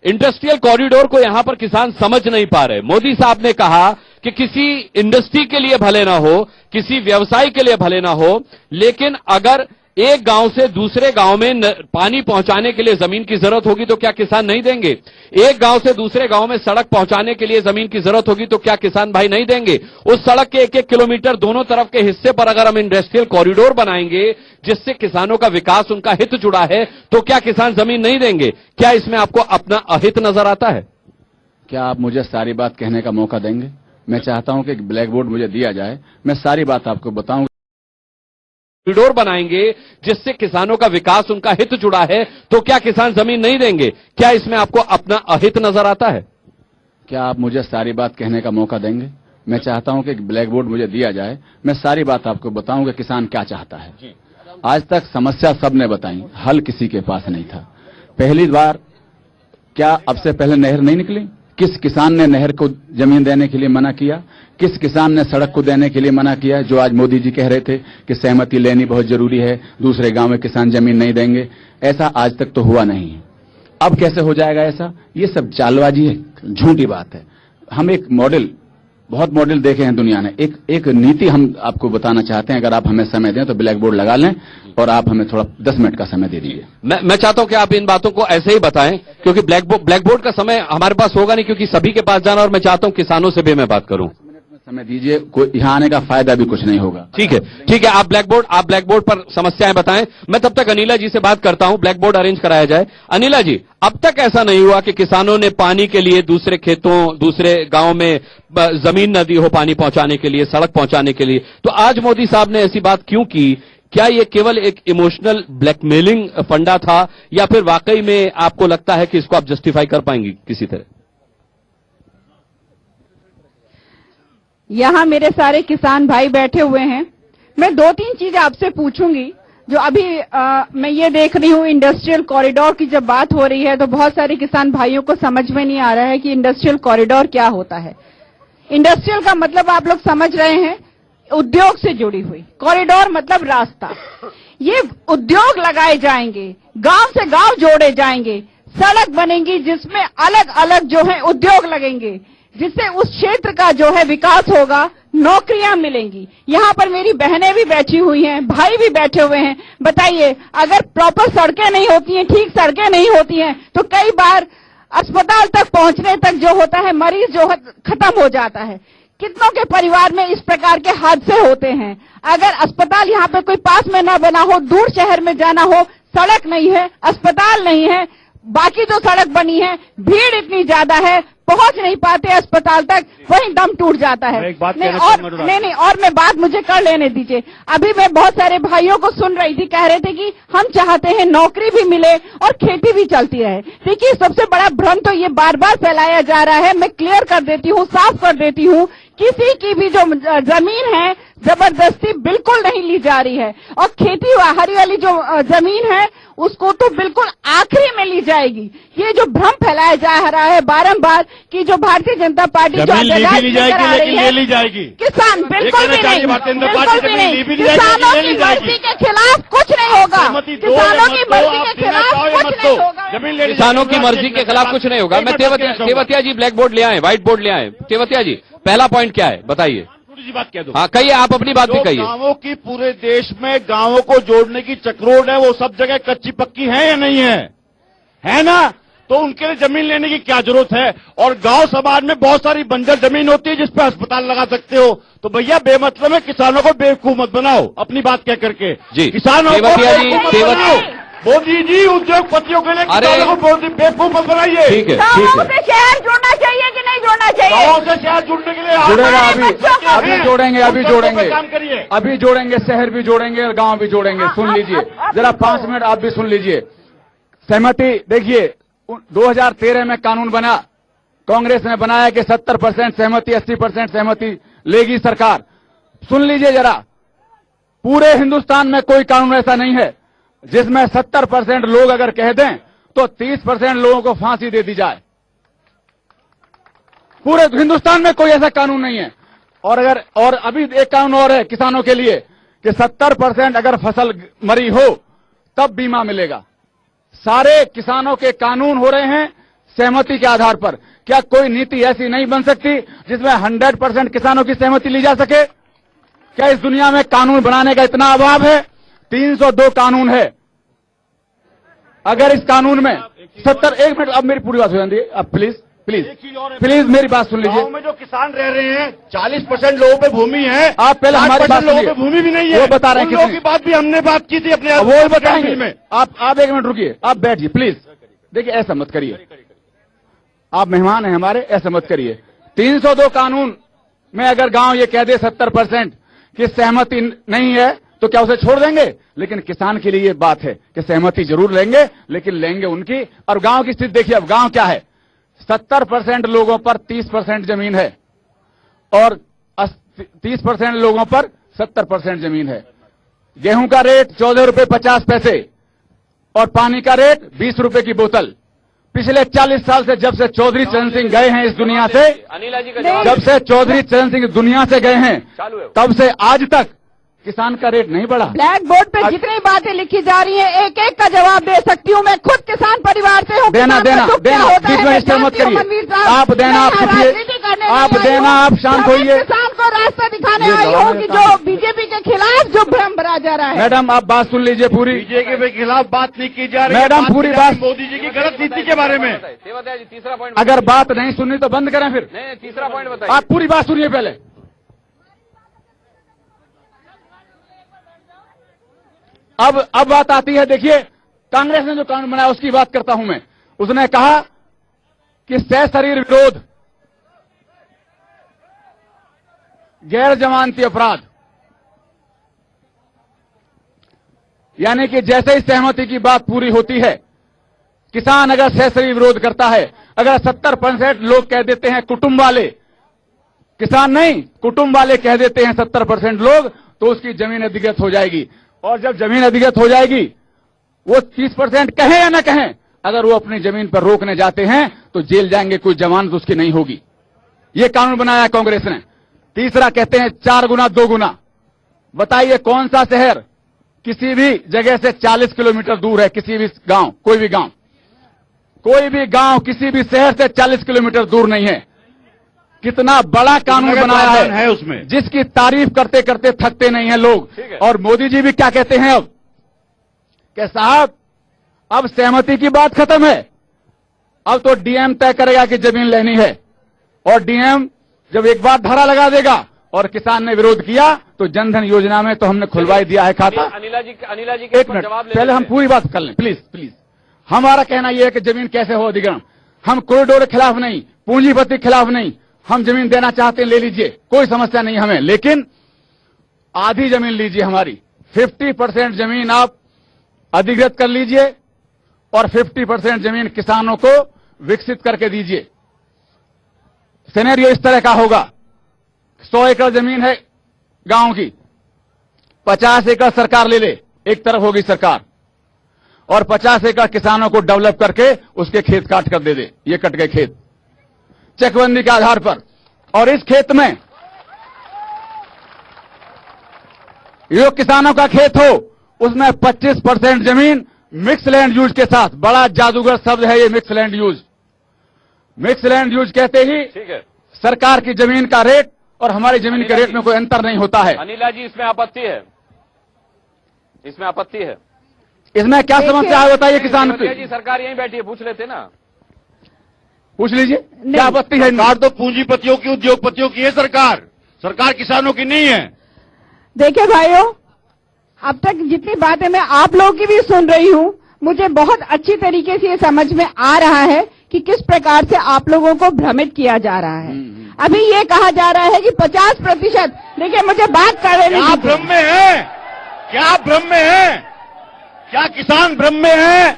इंडस्ट्रियल कॉरिडोर को यहां पर किसान समझ नहीं पा रहे। मोदी साहब ने कहा कि किसी इंडस्ट्री के लिए भले ना हो, किसी व्यवसाय के लिए भले ना हो, लेकिन अगर एक गांव से दूसरे गांव में पानी पहुंचाने के लिए जमीन की जरूरत होगी तो क्या किसान नहीं देंगे? एक गांव से दूसरे गांव में सड़क पहुंचाने के लिए जमीन की जरूरत होगी तो क्या किसान भाई नहीं देंगे? उस सड़क के 1-1 किलोमीटर दोनों तरफ के हिस्से पर अगर हम इंडस्ट्रियल कॉरिडोर बनाएंगे जिससे किसानों का विकास, उनका हित जुड़ा है, तो क्या किसान जमीन नहीं देंगे? क्या इसमें आपको अपना अहित नजर आता है? क्या आप मुझे सारी बात कहने का मौका देंगे? मैं चाहता हूं कि ब्लैक बोर्ड मुझे दिया जाए, मैं सारी बात आपको बताऊं। कॉरिडोर बनाएंगे जिससे किसानों का विकास, उनका हित जुड़ा है, तो क्या किसान जमीन नहीं देंगे? क्या इसमें आपको अपना अहित नजर आता है? क्या आप मुझे सारी बात कहने का मौका देंगे? मैं चाहता हूं कि ब्लैक बोर्ड मुझे दिया जाए, मैं सारी बात आपको बताऊं कि किसान क्या चाहता है। आज तक समस्या सबने बताई, हल किसी के पास नहीं था। पहली बार क्या अब से पहले नहर नहीं निकली? किस किसान ने नहर को जमीन देने के लिए मना किया? किस किसान ने सड़क को देने के लिए मना किया? जो आज मोदी जी कह रहे थे कि सहमति लेनी बहुत जरूरी है, दूसरे गांव में किसान जमीन नहीं देंगे, ऐसा आज तक तो हुआ नहीं है। अब कैसे हो जाएगा ऐसा? ये सब चालबाजी है, झूठी बात है। हम एक मॉडल, बहुत मॉडल देखे हैं दुनिया ने, एक नीति हम आपको बताना चाहते हैं। अगर आप हमें समय दें तो ब्लैक बोर्ड लगा लें और आप हमें थोड़ा 10 मिनट का समय दे दीजिए। मैं चाहता हूं कि आप इन बातों को ऐसे ही बताएं, क्योंकि ब्लैक बोर्ड का समय हमारे पास होगा नहीं, क्योंकि सभी के पास जाना, और मैं चाहता हूं किसानों से भी मैं बात करूं। समय दीजिए, कोई यहाँ आने का फायदा भी कुछ नहीं होगा। ठीक है, आप ब्लैक बोर्ड पर समस्याएं बताएं। मैं तब तक अनिला जी से बात करता हूं, ब्लैक बोर्ड अरेंज कराया जाए। अनिला जी, अब तक ऐसा नहीं हुआ कि किसानों ने पानी के लिए दूसरे खेतों, दूसरे गांव में जमीन न दी हो पानी पहुंचाने के लिए, सड़क पहुंचाने के लिए, तो आज मोदी साहब ने ऐसी बात क्यों की? क्या ये केवल एक इमोशनल ब्लैकमेलिंग फंडा था, या फिर वाकई में आपको लगता है कि इसको आप जस्टिफाई कर पाएंगी किसी तरह? यहाँ मेरे सारे किसान भाई बैठे हुए हैं। मैं 2-3 चीजें आपसे पूछूंगी। जो अभी मैं ये देख रही हूँ, इंडस्ट्रियल कॉरिडोर की जब बात हो रही है तो बहुत सारे किसान भाइयों को समझ में नहीं आ रहा है कि इंडस्ट्रियल कॉरिडोर क्या होता है। इंडस्ट्रियल का मतलब आप लोग समझ रहे हैं, उद्योग से जुड़ी हुई। कॉरिडोर मतलब रास्ता। ये उद्योग लगाए जाएंगे, गांव से गांव जोड़े जाएंगे, सड़क बनेंगी जिसमें अलग अलग जो है उद्योग लगेंगे, जिससे उस क्षेत्र का जो है विकास होगा, नौकरियां मिलेंगी। यहाँ पर मेरी बहनें भी बैठी हुई हैं, भाई भी बैठे हुए हैं। बताइए, अगर प्रॉपर सड़कें नहीं होती हैं, ठीक सड़कें नहीं होती हैं, तो कई बार अस्पताल तक पहुंचने तक जो होता है, मरीज जो है खत्म हो जाता है। कितनों के परिवार में इस प्रकार के हादसे होते हैं। अगर अस्पताल यहाँ पे कोई पास में ना बना हो, दूर शहर में जाना हो, सड़क नहीं है, अस्पताल नहीं है, बाकी जो सड़क बनी है, भीड़ इतनी ज्यादा है, पहुंच नहीं पाते अस्पताल तक, वहीं दम टूट जाता है। नहीं, और मैं बात मुझे कर लेने दीजिए। अभी मैं बहुत सारे भाइयों को सुन रही थी, कह रहे थे कि हम चाहते हैं नौकरी भी मिले और खेती भी चलती रहे। देखिए, सबसे बड़ा भ्रम तो ये बार बार फैलाया जा रहा है। मैं क्लियर कर देती हूँ, साफ कर देती हूँ, किसी की भी जो जमीन है जबरदस्ती बिल्कुल नहीं ली जा रही है, और खेती बाहरी वाली जो जमीन है उसको तो बिल्कुल आखिरी में ली जाएगी। ये जो भ्रम फैलाया जा रहा है बारंबार कि जो भारतीय जनता पार्टी जो अध्यादेश लेकर आ रही है, किसान बिल्कुल भी नहीं, बिल्कुल भी नहीं। किसानों की मर्जी के खिलाफ कुछ नहीं होगा, किसानों की मर्जी के खिलाफ कुछ नहीं होगा, किसानों की मर्जी के खिलाफ कुछ नहीं होगा। मैं तेवतिया जी ब्लैक बोर्ड ले आए, व्हाइट बोर्ड ले आए। तेवतिया जी, पहला पॉइंट क्या है बताइए? जी बात कह दो। हाँ कहिए, आप अपनी बात भी कहिए। गांवों की, पूरे देश में गांवों को जोड़ने की चक्रोड है, वो सब जगह कच्ची पक्की है या नहीं है ना? तो उनके लिए जमीन लेने की क्या जरूरत है? और गांव समाज में बहुत सारी बंजर जमीन होती है जिस पे अस्पताल लगा सकते हो। तो भैया बेमतलब में किसानों को बेवकूफ मत बनाओ अपनी बात कह करके। जी किसानों को मोदी जी उद्योगपतियों के लिए किसानों को बेवकूफ मत बनाइए। ठीक है, गाँवों से शहर जुड़ना चाहिए कि नहीं जुड़ना चाहिए? गाँव से शहर जुड़ने के लिए जुड़ेगा, अभी जोड़ेंगे, अभी जोड़ेंगे, शहर भी जोड़ेंगे और गांव भी जोड़ेंगे। सुन लीजिए जरा 5 मिनट, आप भी सुन लीजिए। सहमति देखिए, 2013 में कानून बना, कांग्रेस ने बनाया कि 70% सहमति, 80% सहमति लेगी सरकार। सुन लीजिए जरा, पूरे हिंदुस्तान में कोई कानून ऐसा नहीं है जिसमें 70% लोग अगर कह दें तो 30% लोगों को फांसी दे दी जाए। पूरे हिंदुस्तान में कोई ऐसा कानून नहीं है। और अभी एक कानून और है किसानों के लिए कि 70% अगर फसल मरी हो तब बीमा मिलेगा। सारे किसानों के कानून हो रहे हैं सहमति के आधार पर। क्या कोई नीति ऐसी नहीं बन सकती जिसमें 100% किसानों की सहमति ली जा सके? क्या इस दुनिया में कानून बनाने का इतना अभाव है? 302 कानून है। अगर इस कानून में 70, 1 मिनट, अब मेरी पूरी बात हो जाती है, अब प्लीज मेरी बात सुन लीजिए। गाँव में जो किसान रह रहे हैं 40% लोगों पे भूमि है, आप पहले हमारी बात लोगों पे भूमि भी नहीं है, वो बता रहे हैं। लोगों की बात भी हमने बात की थी अपने, वो बताएंगे में। आप 1 मिनट रुकिए, आप बैठिए प्लीज। देखिए ऐसा मत करिए, आप मेहमान हैं हमारे, ऐसा मत करिए। 302 कानून में अगर गांव ये कह दे 70% की सहमति नहीं है तो क्या उसे छोड़ देंगे? लेकिन किसान के लिए ये बात है कि सहमति जरूर लेंगे, लेकिन लेंगे उनकी। और गांव की स्थिति देखिए, अब गांव क्या है, 70% लोगों पर 30% जमीन है और 30% लोगों पर 70% जमीन है। गेहूं का रेट 14 रुपए 50 पैसे और पानी का रेट 20 रुपए की बोतल। पिछले 40 साल से जब से चौधरी चरण सिंह गए हैं इस दुनिया से, अनिला जी का जवाब, जब से चौधरी चरण सिंह दुनिया से गए हैं तब से आज तक किसान का रेट नहीं बढ़ा। ब्लैक बोर्ड पे जितनी बातें लिखी जा रही हैं एक एक का जवाब दे सकती हूँ। मैं खुद किसान परिवार से हूँ। देना देना देना, बीच में इस्तेमाल मत करिए। आप देना, आप छुपिए, आप देना, आप शांत होइए। किसान को रास्ता दिखाने आई हूँ कि जो बीजेपी के खिलाफ जो भ्रम भरा जा रहा है। मैडम आप बात सुन लीजिए पूरी। बीजेपी के खिलाफ बात नहीं की जा रही। मैडम पूरी बात, मोदी जी की गलत नीति के बारे में। तीसरा पॉइंट, अगर बात नहीं सुननी तो बंद करें फिर। नहीं, तीसरा पॉइंट बताइए। आप पूरी बात सुनिए पहले। अब बात आती है, देखिए कांग्रेस ने जो कानून बनाया उसकी बात करता हूं मैं। उसने कहा कि सशरीर विरोध, गैर जमानती अपराध, यानी कि जैसे ही सहमति की बात पूरी होती है, किसान अगर सशरीर विरोध करता है, अगर 70% लोग कह देते हैं, कुटुंब वाले, किसान नहीं कुटुंब वाले कह देते हैं 70% लोग, तो उसकी जमीन अधिग्रहित हो जाएगी। और जब जमीन अधिग्रहित हो जाएगी, वो 30% कहें या न कहें, अगर वो अपनी जमीन पर रोकने जाते हैं तो जेल जाएंगे, कोई जमानत उसकी नहीं होगी। ये कानून बनाया है कांग्रेस ने। तीसरा कहते हैं 4 गुना 2 गुना। बताइए कौन सा शहर किसी भी जगह से 40 किलोमीटर दूर है? किसी भी गांव, कोई भी गांव किसी भी शहर से 40 किलोमीटर दूर नहीं है। कितना बड़ा कानून बनाया है उसमें, जिसकी तारीफ करते करते थकते नहीं हैं लोग। और मोदी जी भी क्या कहते हैं अब कि साहब अब सहमति की बात खत्म है, अब तो डीएम तय करेगा कि जमीन लेनी है। और डीएम जब एक बार धारा लगा देगा और किसान ने विरोध किया तो जनधन योजना में तो हमने खुलवाई दिया है खाता। अनिला जी एक मिनट पहले हम पूरी बात कर लें प्लीज। हमारा कहना यह है कि जमीन कैसे हो अधिग्रहण। हम कॉरिडोर के खिलाफ नहीं, पूंजीपति के खिलाफ नहीं। हम जमीन देना चाहते हैं, ले लीजिए, कोई समस्या नहीं हमें, लेकिन आधी जमीन लीजिए हमारी। 50% जमीन आप अधिग्रहित कर लीजिए और 50% जमीन किसानों को विकसित करके दीजिए। सिनेरियो इस तरह का होगा, 100 एकड़ जमीन है गांव की, 50 एकड़ सरकार ले ले, एक तरफ होगी सरकार, और 50 एकड़ किसानों को डेवलप करके उसके खेत काट कर दे दे। ये कट गए खेत चकबंदी के आधार पर, और इस खेत में जो किसानों का खेत हो उसमें 25% जमीन मिक्स लैंड यूज के साथ। बड़ा जादूगर शब्द है ये mix land use. Mix land use कहते ही ठीक है, सरकार की जमीन का रेट और हमारी जमीन के रेट में कोई अंतर नहीं होता है। अनिला जी इसमें आपत्ति है, इसमें आपत्ति है। इसमें क्या समस्या है बताइए किसान की? जी सरकार यहीं बैठी है, पूछ लेते ना, पूछ लीजिए क्या आपत्ति है। सरकार तो पूंजीपतियों की, उद्योगपतियों की है सरकार किसानों की नहीं है। देखिए भाइयों, अब तक जितनी बातें मैं आप लोगों की भी सुन रही हूँ, मुझे बहुत अच्छी तरीके से ये समझ में आ रहा है कि किस प्रकार से आप लोगों को भ्रमित किया जा रहा है। अभी ये कहा जा रहा है कि 50%, देखिए मुझे बात कर रहे क्या भ्रम में है? क्या भ्रम में है? क्या किसान भ्रम में है?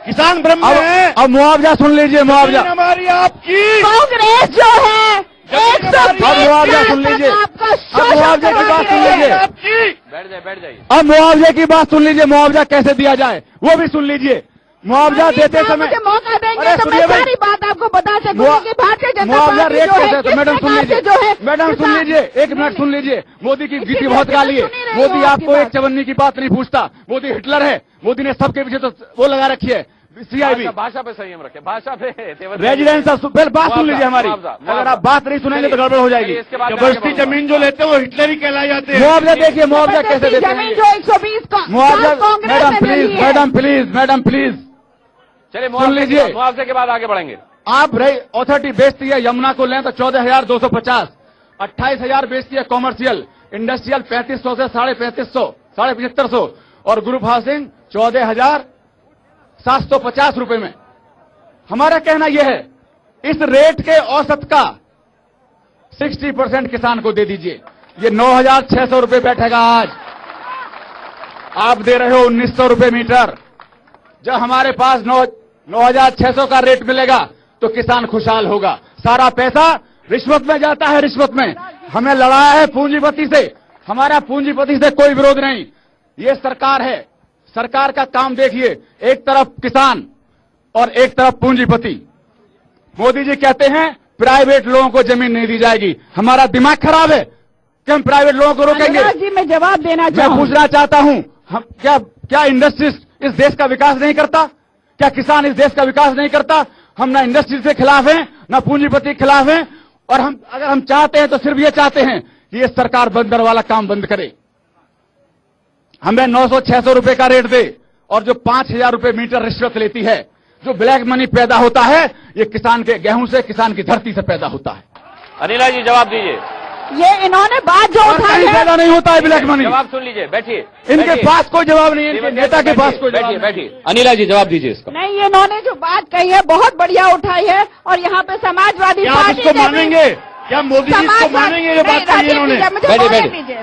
किसान भ्रम में है? अब मुआवजा सुन लीजिए, मुआवजा हमारी आपकी कांग्रेस जो है 120 मुआवजा सुन लीजिए, अब मुआवजे की बात सुन लीजिए, बैठ जाइए। अब मुआवजे की बात सुन लीजिए, मुआवजा कैसे दिया जाए वो भी सुन लीजिए। मुआवजा देते समय मुझे मौका देंगे तो मैं सारी बात आपको बता सकूंगी कि भारतीय जनता मुआवजा पार्टी रेट जो है कैसे, तो मैडम सुन लीजिए, मैडम सुन लीजिए, एक मिनट सुन लीजिए। मोदी की गीती बहुत गाली है। मोदी आपको एक चवन्नी की बात नहीं पूछता। मोदी हिटलर है। मोदी ने सबके पीछे तो वो लगा रखी है सीआईबी। भाषा पे संयम रखे, भाषा पे रेजिडेंस। पहले बात सुन लीजिए हमारी, अगर आप बात नहीं सुनेंगे तो गड़बड़ हो जाएगी। जबरदस्ती जमीन जो लेते हैं वो हिटलर ही कहलाए जाते हैं। मुआवजा देखिए, मुआवजा कैसे देते हैं जमीन जो 120 का मुआवजा। मैडम प्लीज चलिए सुन लीजिए, मुआवजे के बाद आगे बढ़ेंगे। आप अथॉरिटी बेचती है यमुना को लें तो 14,250, 28,000 बेचती है कॉमर्शियल, इंडस्ट्रियल 3500 से 3550, 7500, और ग्रुप हाउसिंग 14,750 रुपए में। हमारा कहना यह है इस रेट के औसत का 60% किसान को दे दीजिए। ये 9,600 रुपए बैठेगा आज। आप दे रहे हो 1,900 रुपए मीटर। जब हमारे पास 9,600 का रेट मिलेगा तो किसान खुशहाल होगा। सारा पैसा रिश्वत में जाता है, रिश्वत में। हमें लड़ाया है पूंजीपति से, हमारा पूंजीपति से कोई विरोध नहीं। ये सरकार है, सरकार का काम देखिए, एक तरफ किसान और एक तरफ पूंजीपति। मोदी जी कहते हैं प्राइवेट लोगों को जमीन नहीं दी जाएगी। हमारा दिमाग खराब है कि हम प्राइवेट लोगों को रोकेंगे? अनुराग जी, मैं जवाब देना मैं पूछना चाहता हूं, हम क्या इंडस्ट्रीज इस देश का विकास नहीं करता? क्या किसान इस देश का विकास नहीं करता? हम ना इंडस्ट्री के खिलाफ हैं, ना पूंजीपति के खिलाफ हैं, और अगर हम चाहते हैं तो सिर्फ ये चाहते हैं कि ये सरकार बंदर वाला काम बंद करे, हमें 900-600 रुपए का रेट दे, और जो 5000 रुपए मीटर रिश्वत लेती है, जो ब्लैक मनी पैदा होता है, ये किसान के गेहूं से, किसान की धरती से पैदा होता है। अनिला जी जवाब दीजिए। ये इन्होंने बात जो उठाई है, पैदा नहीं होता है ब्लैक मनी। जवाब सुन लीजिए, बैठिए। इनके पास कोई जवाब नहीं है, इनके नेता के पास कोई जवाब नहीं। बैठिए। अनिला जी जवाब दीजिए इसका। नहीं, इन्होंने जो बात कही है बहुत बढ़िया उठाई है, और यहाँ पे समाजवादी पार्टी इसको मानेंगे? क्या मोदी जी इसको मानेंगे जो बात कही इन्होंने?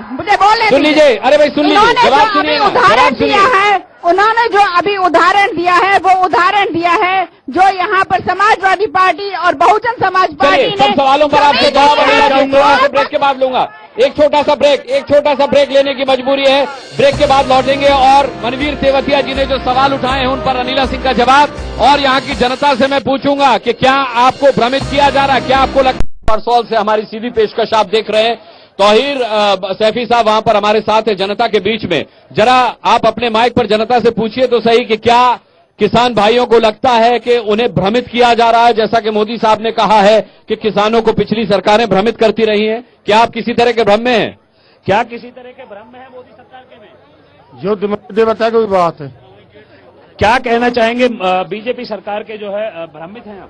मुझे बोलने सुन लीजिए। अरे भाई सुन लीजिए, जवाब सुनिए, उदाहरण दिया है, उन्होंने जो अभी उदाहरण दिया है, वो उदाहरण दिया है जो यहाँ पर समाजवादी पार्टी और बहुजन समाज पार्टी ने। सब सवालों पर आपसे जवाब ब्रेक के बाद लूंगा। एक छोटा सा ब्रेक लेने की मजबूरी है। ब्रेक के बाद लौटेंगे और मनवीर तेवतिया जी ने जो सवाल उठाए हैं उन पर अनिला सिंह का जवाब, और यहाँ की जनता से मैं पूछूंगा कि क्या आपको भ्रमित किया जा रहा है? क्या आपको लगता है? परसौल से हमारी सीधी पेशकश आप देख रहे हैं। तौहीर सैफी साहब वहां पर हमारे साथ है जनता के बीच में। जरा आप अपने माइक पर जनता से पूछिए तो सही कि क्या किसान भाइयों को लगता है कि उन्हें भ्रमित किया जा रहा है, जैसा कि मोदी साहब ने कहा है कि किसानों को पिछली सरकारें भ्रमित करती रही हैं? क्या आप किसी तरह के भ्रम में हैं? क्या किसी तरह के भ्रम में है मोदी सरकार के में? जो देवता की बात है। क्या कहना चाहेंगे बीजेपी सरकार के जो है भ्रमित हैं आप?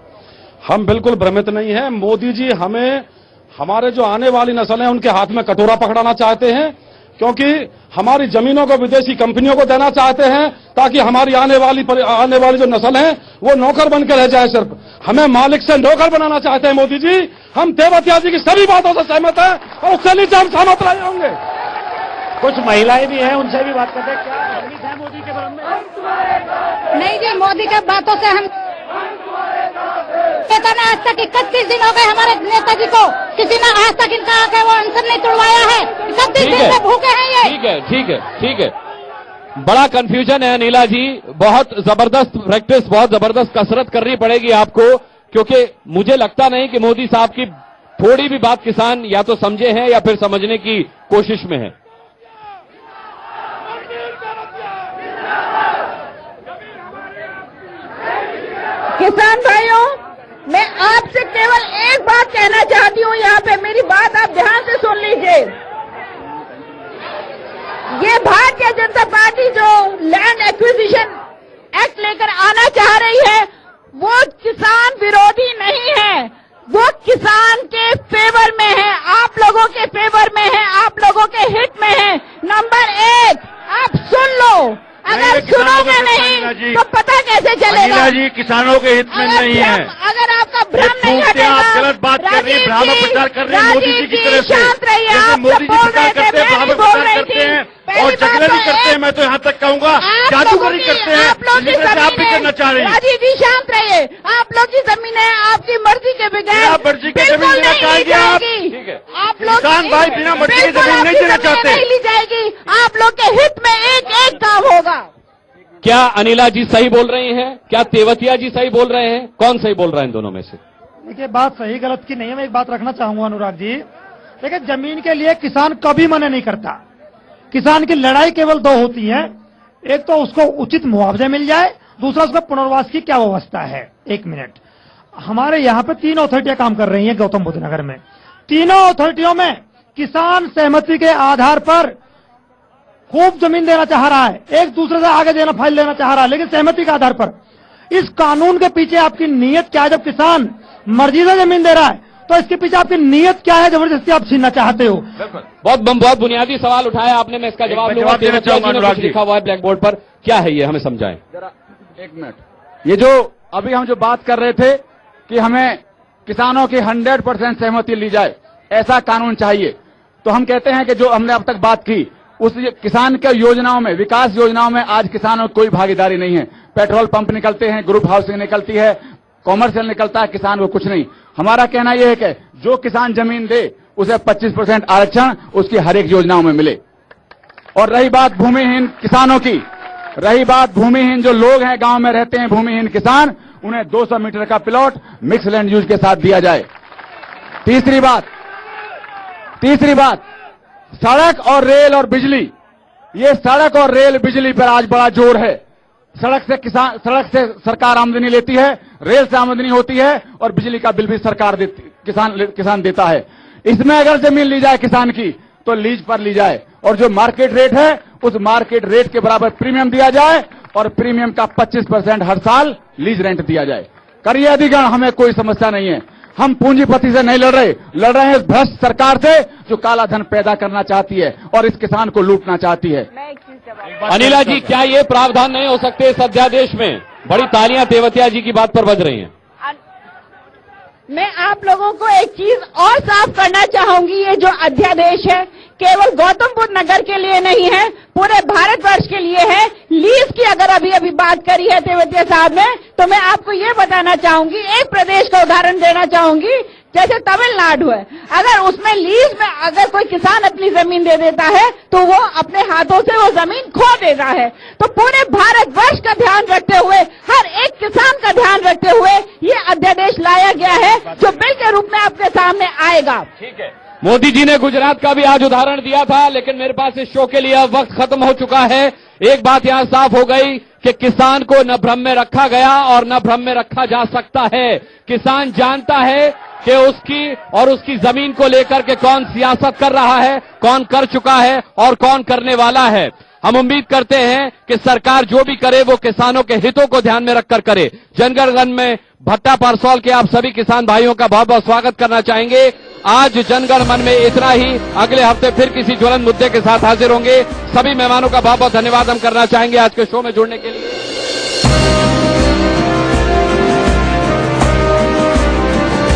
हम बिल्कुल भ्रमित नहीं है। मोदी जी हमें, हमारे जो आने वाली नस्ल है उनके हाथ में कटोरा पकड़ाना चाहते हैं, क्योंकि हमारी जमीनों को विदेशी कंपनियों को देना चाहते हैं, ताकि हमारी आने वाली जो नस्ल है वो नौकर बनकर रह जाए। सिर्फ हमें मालिक से नौकर बनाना चाहते हैं मोदी जी। हम तेवतिया जी की सभी बातों से सहमत हैं और उससे नीचे हम सहमत रहे होंगे। कुछ महिलाएं भी हैं, उनसे भी बात करते हैं। क्या भ्रमित है मोदी के बारे में? नहीं जी, मोदी के बातों से हम आज तक 31 दिन हो गए हमारे नेताजी को, किसी ने आज तक इनका आके वो अनशन नहीं तुड़वाया है। 31 दिन से भूखे हैं ये। ठीक है। बड़ा कंफ्यूजन है अनिला जी। बहुत जबरदस्त प्रैक्टिस, बहुत जबरदस्त कसरत करनी पड़ेगी आपको, क्योंकि मुझे लगता नहीं कि मोदी साहब की थोड़ी भी बात किसान या तो समझे हैं या फिर समझने की कोशिश में है। किसान भाइयों, मैं आपसे केवल एक बात कहना चाहती हूँ। यहाँ पे मेरी बात आप ध्यान से सुन लीजिए। ये भारतीय जनता पार्टी जो लैंड एक्विजिशन एक्ट लेकर आना चाह रही है, वो किसान विरोधी नहीं है, वो किसान के फेवर में है, आप लोगों के फेवर में है, आप लोगों के हित में है। नंबर 1, आप सुन लो। अगर सुनोगे नहीं तो पता कैसे चलेगा? जी किसानों के हित में नहीं है। अगर आपका भ्रम नहीं हटेगा, आप गलत बात कर रही है, भ्रामक प्रचार कर रही है मोदी जी की तरफ से। शांत रहिए। आप मोदी जी प्रचार करते हैं, भ्रामक प्रचार करते हैं और झगड़े भी करते हैं। मैं तो यहाँ तक कहूँगा जादूगरी करते हैं, जिसे आप भी करना चाह रही हैं। राजीव जी शांत रहिए। आप लोग की जमीन है, आपकी मर्जी के बगैर आप मर्जी की जमीन लेना चाहेंगे? आप लोग किसान भाई बिना मर्जी की जमीन नहीं देना चाहते। नहीं ली जाएगी। आप लोग के हित में एक काम होगा। क्या अनिला जी सही बोल रही हैं? क्या तेवतिया जी सही बोल रहे हैं? कौन सही बोल रहा है इन दोनों में से? देखिए, बात सही गलत की नहीं है। मैं एक बात रखना चाहूंगा अनुराग जी। देखिए, जमीन के लिए किसान कभी मना नहीं करता। किसान की लड़ाई केवल 2 होती है। एक तो उसको उचित मुआवजा मिल जाए, दूसरा उसका पुनर्वास की क्या व्यवस्था है। 1 मिनट। हमारे यहाँ पे 3 अथॉरिटियां काम कर रही हैं गौतम बुद्ध नगर में। तीनों अथॉरिटियों में किसान सहमति के आधार पर खूब जमीन देना चाह रहा है, एक दूसरे से आगे देना फाइल लेना चाह रहा है, लेकिन सहमति के आधार पर। इस कानून के पीछे आपकी नीयत क्या है? जब किसान मर्जी से जमीन दे रहा है तो इसके पीछे आपकी नीयत क्या है? जबरदस्ती आप छीनना चाहते हो। बहुत बुनियादी सवाल उठाया आपने, मैं इसका जवाब लूंगा। लिखा हुआ है ब्लैक बोर्ड पर, क्या है ये, हमें समझाएं जरा। 1 मिनट। ये जो अभी हम जो बात कर रहे थे कि हमें किसानों की 100% सहमति ली जाए, ऐसा कानून चाहिए, तो हम कहते हैं कि जो हमने अब तक बात की उस किसान के योजनाओं में, विकास योजनाओं में आज किसानों की कोई भागीदारी नहीं है। पेट्रोल पंप निकलते हैं, ग्रुप हाउसिंग निकलती है, कॉमर्शियल निकलता है, किसान को कुछ नहीं। हमारा कहना यह है कि जो किसान जमीन दे उसे 25% आरक्षण उसकी हर एक योजनाओं में मिले। और रही बात भूमिहीन किसानों की, रही बात भूमिहीन जो लोग हैं, गांव में रहते हैं भूमिहीन किसान, उन्हें 200 मीटर का प्लॉट मिक्स लैंड यूज के साथ दिया जाए। तीसरी बात सड़क और रेल और बिजली, ये सड़क और रेल बिजली पर आज बड़ा जोर है। सड़क से सरकार आमदनी लेती है, रेल से आमदनी होती है और बिजली का बिल भी सरकार किसान देता है। इसमें अगर जमीन ली जाए किसान की तो लीज पर ली जाए और जो मार्केट रेट है उस मार्केट रेट के बराबर प्रीमियम दिया जाए और प्रीमियम का 25% हर साल लीज रेंट दिया जाए। करिए अधिग्रहण, हमें कोई समस्या नहीं है। हम पूंजीपति से नहीं लड़ रहे हैं इस भ्रष्ट सरकार से जो काला धन पैदा करना चाहती है और इस किसान को लूटना चाहती है। अनिला जी, क्या ये प्रावधान नहीं हो सकते इस अध्यादेश में? बड़ी तालियां तेवतिया जी की बात पर बज रही हैं। मैं आप लोगों को एक चीज और साफ करना चाहूंगी, ये जो अध्यादेश है केवल गौतम बुद्ध नगर के लिए नहीं है, पूरे भारतवर्ष के लिए है। लीज की अगर अभी बात करी है तेवतिया साहब ने, तो मैं आपको ये बताना चाहूंगी, एक प्रदेश का उदाहरण देना चाहूंगी, जैसे तमिलनाडु है। अगर उसमें लीज में अगर कोई किसान अपनी जमीन दे देता है तो वो अपने हाथों से वो जमीन खो देता है। तो पूरे भारतवर्ष का ध्यान रखते हुए, हर एक किसान का ध्यान रखते हुए ये अध्यादेश लाया गया है जो बिल के रूप में आपके सामने आएगा। ठीक है, मोदी जी ने गुजरात का भी आज उदाहरण दिया था, लेकिन मेरे पास इस शो के लिए अब वक्त खत्म हो चुका है। एक बात यहां साफ हो गई कि किसान को न भ्रम में रखा गया और न भ्रम में रखा जा सकता है। किसान जानता है कि उसकी जमीन को लेकर के कौन सियासत कर रहा है, कौन कर चुका है और कौन करने वाला है। हम उम्मीद करते हैं कि सरकार जो भी करे वो किसानों के हितों को ध्यान में रखकर करे। जनगण में भट्टा परसौल के आप सभी किसान भाइयों का बहुत बहुत स्वागत करना चाहेंगे। आज जनगण मन में इतना ही, अगले हफ्ते फिर किसी ज्वलंत मुद्दे के साथ हाजिर होंगे। सभी मेहमानों का बहुत बहुत धन्यवाद हम करना चाहेंगे आज के शो में जुड़ने के लिए।